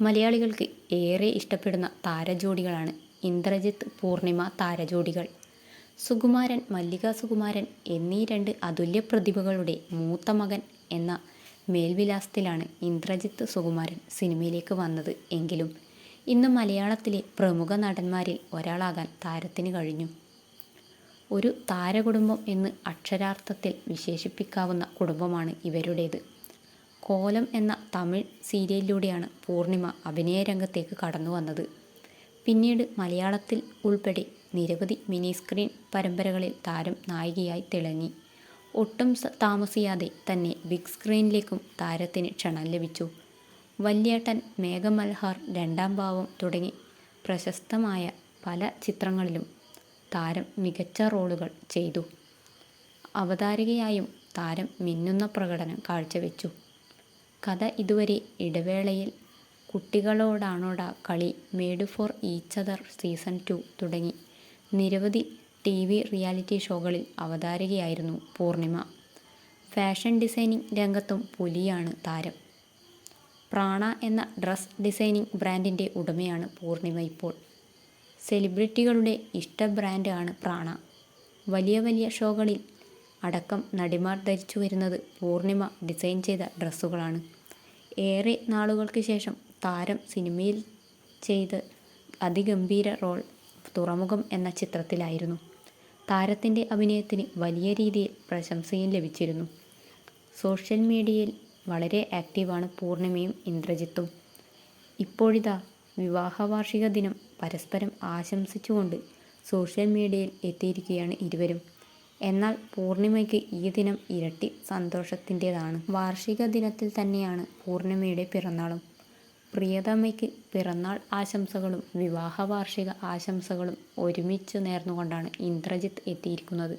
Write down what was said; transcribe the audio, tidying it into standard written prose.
മലയാളികൾക്ക് ഏറെ ഇഷ്ടപ്പെടുന്ന താരജോഡികളാണ് ഇന്ദ്രജിത്ത് പൂർണിമ താരജോഡികൾ. സുകുമാരൻ മല്ലിക സുകുമാരൻ എന്നീ രണ്ട് അതുല്യ പ്രതിഭകളുടെ മൂത്ത മകൻ എന്ന മേൽവിലാസത്തിലാണ് ഇന്ദ്രജിത്ത് സുകുമാരൻ സിനിമയിലേക്ക് വന്നത് എങ്കിലും ഇന്ന് മലയാളത്തിലെ പ്രമുഖ നടന്മാരിൽ ഒരാളാകാൻ താരത്തിന് കഴിഞ്ഞു. ഒരു താരകുടുംബം എന്ന് അക്ഷരാർത്ഥത്തിൽ വിശേഷിപ്പിക്കാവുന്ന കുടുംബമാണ് ഇവരുടേത്. കോലം എന്ന തമിഴ് സീരിയലിലൂടെയാണ് പൂർണിമ അഭിനയ രംഗത്തേക്ക് കടന്നു വന്നത്. പിന്നീട് മലയാളത്തിൽ ഉൾപ്പെടെ നിരവധി മിനി സ്ക്രീൻ പരമ്പരകളിൽ താരം നായികയായി തിളങ്ങി. ഒട്ടും താമസിയാതെ തന്നെ ബിഗ് സ്ക്രീനിലേക്കും താരത്തിന് ക്ഷണം ലഭിച്ചു. വല്യേട്ടൻ, മേഘമൽഹാർ, രണ്ടാം ഭാവം തുടങ്ങി പ്രശസ്തമായ പല ചിത്രങ്ങളിലും താരം മികച്ച റോളുകൾ ചെയ്തു. അവതാരകയായും താരം മിന്നുന്ന പ്രകടനം കാഴ്ചവെച്ചു. കഥ ഇതുവരെ, ഇടവേളയിൽ കുട്ടികളോടാണോടാ കളി, made for each other season 2 തുടങ്ങി നിരവധി TV റിയാലിറ്റി ഷോകളിൽ അവതാരകയായിരുന്നു പൂർണിമ. ഫാഷൻ ഡിസൈനിങ് രംഗത്തും പുലിയാണ് താരം. പ്രാണ എന്ന ഡ്രസ് ഡിസൈനിങ് ബ്രാൻഡിൻ്റെ ഉടമയാണ് പൂർണിമ ഇപ്പോൾ. സെലിബ്രിറ്റികളുടെ ഇഷ്ട ബ്രാൻഡ് ആണ് പ്രാണ. വലിയ വലിയ ഷോകളിൽ അടക്കം നടിമാർ ധരിച്ചു വരുന്നത് പൂർണിമ ഡിസൈൻ ചെയ്ത ഡ്രസ്സുകളാണ്. ഏറെ നാളുകൾക്ക് ശേഷം താരം സിനിമയിൽ ചെയ്ത് അതിഗംഭീര റോൾ തുറമുഖം എന്ന ചിത്രത്തിലായിരുന്നു. താരത്തിൻ്റെ അഭിനയത്തിന് വലിയ രീതിയിൽ പ്രശംസയും ലഭിച്ചിരുന്നു. സോഷ്യൽ മീഡിയയിൽ വളരെ ആക്റ്റീവാണ് പൂർണിമയും ഇന്ദ്രജിത്തും. ഇപ്പോഴിതാ വിവാഹ വാർഷിക ദിനം പരസ്പരം ആശംസിച്ചുകൊണ്ട് സോഷ്യൽ മീഡിയയിൽ എത്തിയിരിക്കുകയാണ് ഇരുവരും. എന്നാൽ പൂർണിമയ്ക്ക് ഈ ദിനം ഇരട്ടി സന്തോഷത്തിൻ്റെതാണ്. വാർഷിക ദിനത്തിൽ തന്നെയാണ് പൂർണിമയുടെ പിറന്നാളും. പ്രിയതമയ്ക്ക് പിറന്നാൾ ആശംസകളും വിവാഹ വാർഷിക ആശംസകളും ഒരുമിച്ച് നേർന്നുകൊണ്ടാണ് ഇന്ദ്രജിത്ത് എത്തിയിരിക്കുന്നത്.